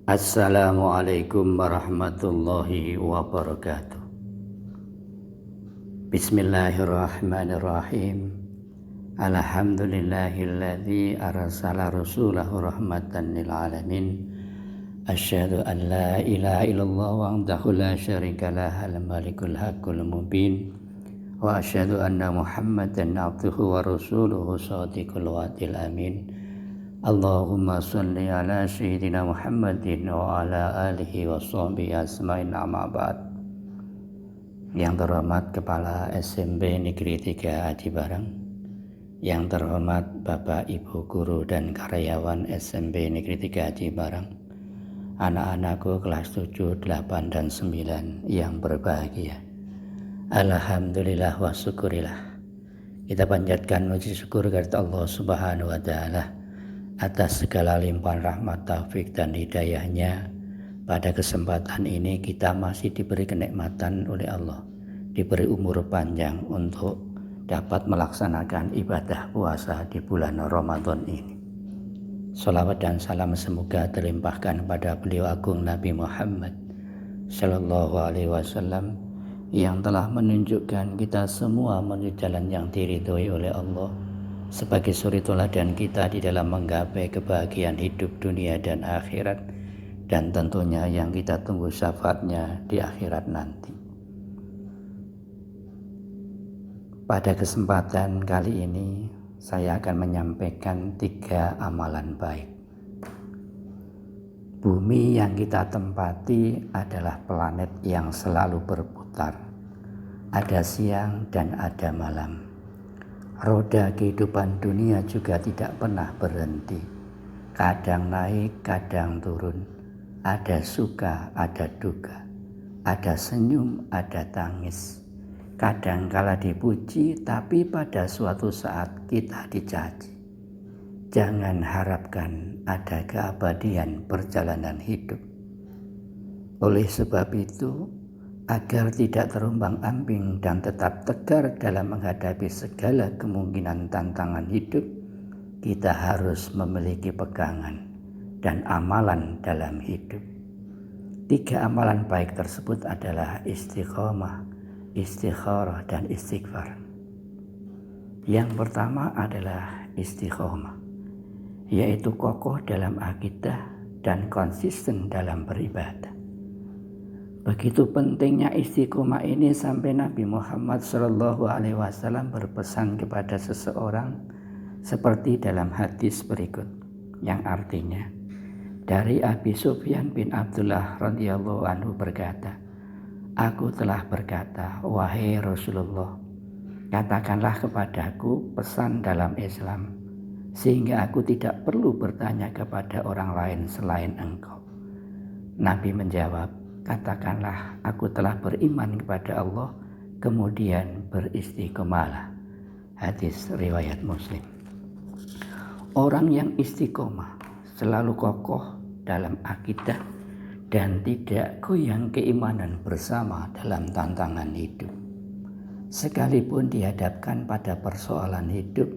Assalamualaikum warahmatullahi wabarakatuh. Bismillahirrahmanirrahim. Alhamdulillahilladzi arsala rasulahu rahmatan lil alamin. Asyhadu an la ilaha illallah wahdahu la syarikalah al-malikul haqqul mubin. Wa asyhadu anna Muhammadan abduhu wa rasuluhu shadiqul wa'dil amin. Allahumma salli ala sayyidina Muhammadin wa ala alihi wa sahbihi asma'in amma ba'd. Yang terhormat Kepala SMP Negeri 3 Aji Barang, yang terhormat Bapak Ibu Guru dan karyawan SMP Negeri 3 Aji Barang, anak-anakku kelas 7, 8, dan 9 yang berbahagia. Alhamdulillah wa syukurillah. Kita panjatkan puji syukur kepada Allah Subhanahu wa Ta'ala atas segala limpahan rahmat, taufik, dan hidayahnya. Pada kesempatan ini kita masih diberi kenikmatan oleh Allah, diberi umur panjang untuk dapat melaksanakan ibadah puasa di bulan Ramadan ini. Sholawat dan salam semoga terlimpahkan pada beliau agung Nabi Muhammad Sallallahu Alaihi Wasallam, yang telah menunjukkan kita semua menuju jalan yang diridhoi oleh Allah, sebagai suri teladan kita di dalam menggapai kebahagiaan hidup dunia dan akhirat, dan tentunya yang kita tunggu syafaatnya di akhirat nanti. Pada kesempatan kali ini saya akan menyampaikan 3 amalan baik. Bumi yang kita tempati adalah planet yang selalu berputar. Ada siang dan ada malam. Roda kehidupan dunia juga tidak pernah berhenti. Kadang naik, kadang turun. Ada suka, ada duka. Ada senyum, ada tangis. Kadang kala dipuji, tapi pada suatu saat kita dicaci. Jangan harapkan ada keabadian perjalanan hidup. Oleh sebab itu, agar tidak terombang-ambing dan tetap tegar dalam menghadapi segala kemungkinan tantangan hidup, kita harus memiliki pegangan dan amalan dalam hidup. 3 amalan baik tersebut adalah istiqomah, istikharah, dan istighfar. Yang pertama adalah istiqomah, yaitu kokoh dalam akidah dan konsisten dalam beribadah. Begitu pentingnya istiqomah ini sampai Nabi Muhammad SAW berpesan kepada seseorang seperti dalam hadis berikut, yang artinya, dari Abi Sufyan bin Abdullah radhiyallahu anhu berkata, "Aku telah berkata, wahai Rasulullah, katakanlah kepadaku pesan dalam Islam, sehingga aku tidak perlu bertanya kepada orang lain selain engkau." Nabi menjawab, "Katakanlah, aku telah beriman kepada Allah, kemudian beristiqomahlah." Hadis riwayat Muslim. Orang yang istiqomah selalu kokoh dalam akidah dan tidak goyang keimanan bersama dalam tantangan hidup. Sekalipun dihadapkan pada persoalan hidup,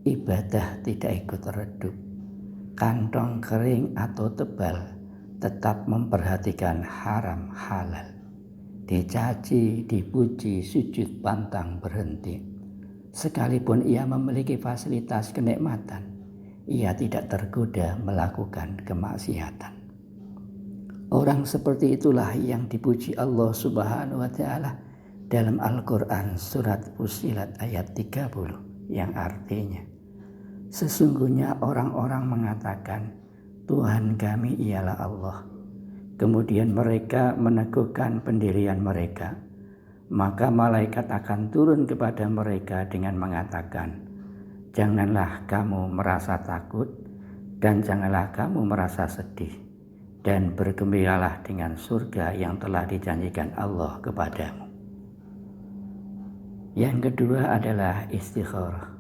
ibadah tidak ikut redup. Kantong kering atau tebal, tetap memperhatikan haram halal. Dicaci, dipuji, sujud pantang berhenti. Sekalipun ia memiliki fasilitas kenikmatan, ia tidak tergoda melakukan kemaksiatan. Orang seperti itulah yang dipuji Allah Subhanahu wa Ta'ala dalam Al-Quran surat Fussilat ayat 30, yang artinya, sesungguhnya orang-orang mengatakan, Tuhan kami ialah Allah. Kemudian mereka meneguhkan pendirian mereka. Maka malaikat akan turun kepada mereka dengan mengatakan, janganlah kamu merasa takut dan janganlah kamu merasa sedih, dan bergembiralah dengan surga yang telah dijanjikan Allah kepadamu. Yang kedua adalah istikharah.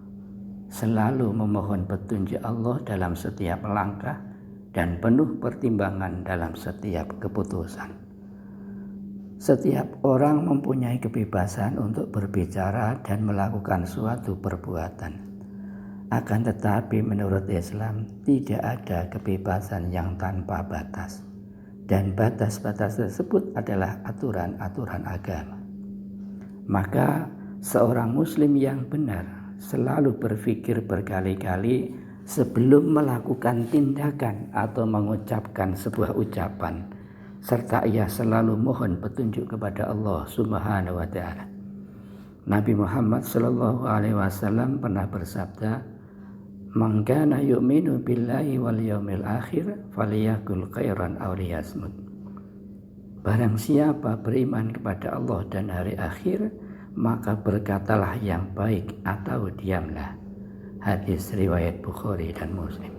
Selalu memohon petunjuk Allah dalam setiap langkah dan penuh pertimbangan dalam setiap keputusan. Setiap orang mempunyai kebebasan untuk berbicara dan melakukan suatu perbuatan. Akan tetapi menurut Islam tidak ada kebebasan yang tanpa batas. dan batas-batas tersebut adalah aturan-aturan agama. Maka seorang muslim yang benar selalu berpikir berkali-kali sebelum melakukan tindakan atau mengucapkan sebuah ucapan, serta ia selalu mohon petunjuk kepada Allah Subhanahu wa taala. Nabi Muhammad sallallahu alaihi wasallam pernah bersabda, "Man kana yu'minu billahi wal yaumil akhir falyakul khairan aw liyasmut." Barang siapa beriman kepada Allah dan hari akhir, maka berkatalah yang baik atau diamlah. Hadis riwayat Bukhari dan Muslim.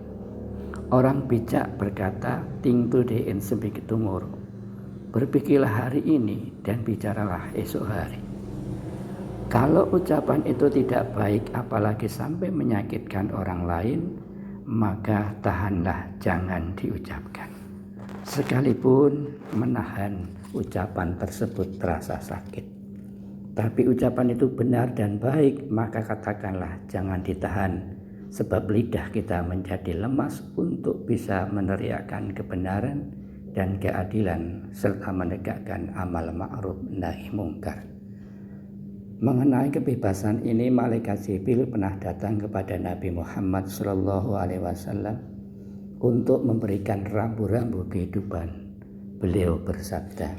Orang bijak berkata, "Ting today and speak tomorrow." Berpikirlah hari ini dan bicaralah esok hari. Kalau ucapan itu tidak baik, apalagi sampai menyakitkan orang lain, maka tahanlah, jangan diucapkan. Sekalipun menahan ucapan tersebut terasa sakit. Tapi ucapan itu benar dan baik, maka katakanlah, jangan ditahan. Sebab lidah kita menjadi lemas untuk bisa meneriakkan kebenaran dan keadilan serta menegakkan amal ma'ruf nahi mungkar. Mengenai kebebasan ini, malaikat Jibril pernah datang kepada Nabi Muhammad SAW untuk memberikan rambu-rambu kehidupan. Beliau bersabda,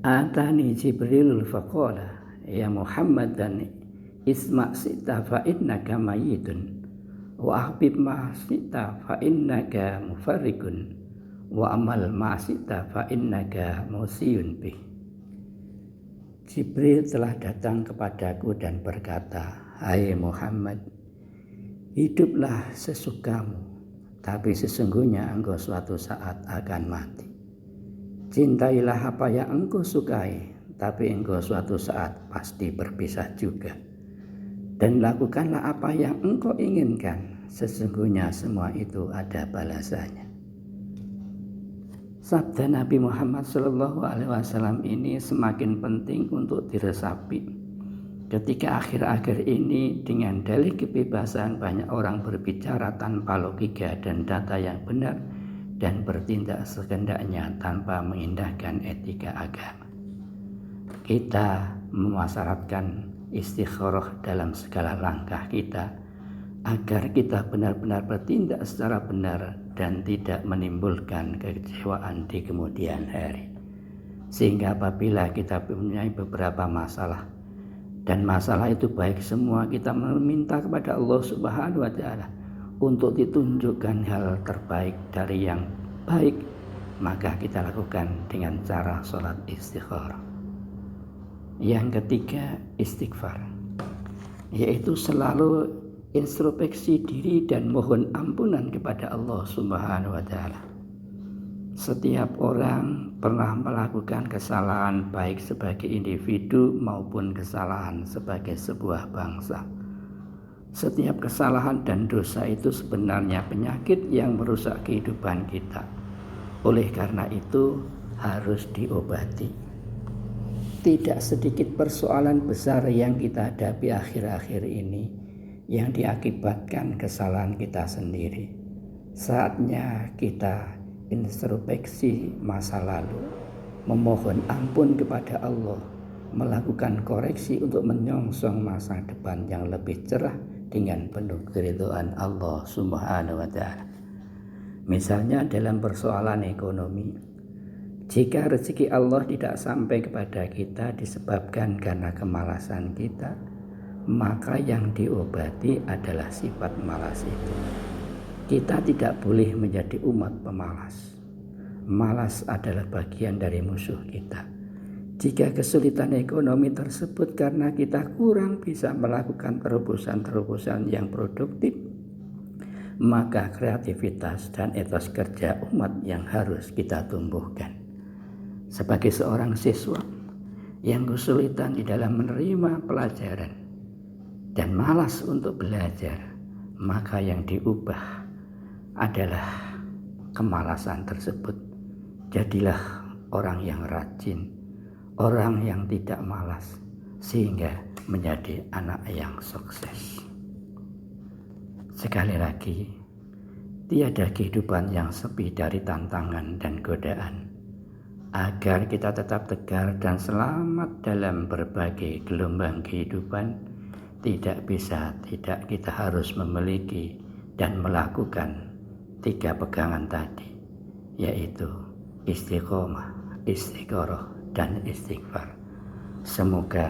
"Atani Jibrilul faqala ya Muhammad dan isma' sita fa innaka mayyitun wa ahbib ma sita fa innaka mufarriqun wa amal ma sita fa innaka musiyun bih." Jibril telah datang kepadaku dan berkata, "Hai Muhammad, hiduplah sesukamu, tapi sesungguhnya engkau suatu saat akan mati. Cintailah apa yang engkau sukai, tapi engkau suatu saat pasti berpisah juga. Dan lakukanlah apa yang engkau inginkan, sesungguhnya semua itu ada balasannya." Sabda Nabi Muhammad SAW ini semakin penting untuk diresapi. Ketika akhir-akhir ini dengan dalih kebebasan banyak orang berbicara tanpa logika dan data yang benar dan bertindak sekendaknya tanpa mengindahkan etika agama. Kita memasyaratkan istikharah dalam segala langkah kita agar kita benar-benar bertindak secara benar dan tidak menimbulkan kekecewaan di kemudian hari. Sehingga apabila kita mempunyai beberapa masalah, dan masalah itu baik semua, kita meminta kepada Allah Subhanahu wa taala untuk ditunjukkan hal terbaik dari yang baik, maka kita lakukan dengan cara sholat istikharah. Yang ketiga, istighfar, yaitu selalu introspeksi diri dan mohon ampunan kepada Allah Subhanahu wa taala. Setiap orang pernah melakukan kesalahan baik sebagai individu maupun kesalahan sebagai sebuah bangsa. Setiap kesalahan dan dosa itu sebenarnya penyakit yang merusak kehidupan kita. Oleh karena itu harus diobati. Tidak sedikit persoalan besar yang kita hadapi akhir-akhir ini yang diakibatkan kesalahan kita sendiri. Saatnya kita introspeksi masa lalu, memohon ampun kepada Allah, melakukan koreksi untuk menyongsong masa depan yang lebih cerah dengan penuh keridhaan Allah Subhanahu wa taala. Misalnya dalam persoalan ekonomi, jika rezeki Allah tidak sampai kepada kita disebabkan karena kemalasan kita, maka yang diobati adalah sifat malas itu. Kita tidak boleh menjadi umat pemalas. Malas adalah bagian dari musuh kita. Jika kesulitan ekonomi tersebut karena kita kurang bisa melakukan terobosan-terobosan yang produktif, maka kreativitas dan etos kerja umat yang harus kita tumbuhkan. Sebagai seorang siswa yang kesulitan di dalam menerima pelajaran dan malas untuk belajar, maka yang diubah adalah kemalasan tersebut. Jadilah orang yang rajin, orang yang tidak malas, sehingga menjadi anak yang sukses. Sekali lagi, tiada kehidupan yang sepi dari tantangan dan godaan. Agar kita tetap tegar dan selamat dalam berbagai gelombang kehidupan, tidak kita harus memiliki dan melakukan 3 pegangan tadi, yaitu istiqomah, istiqoroh, dan istighfar. Semoga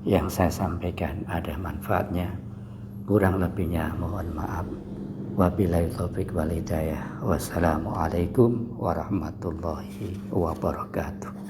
yang saya sampaikan ada manfaatnya. Kurang lebihnya mohon maaf. Wabillahi taufiq wal hidayah. Wassalamualaikum warahmatullahi wabarakatuh.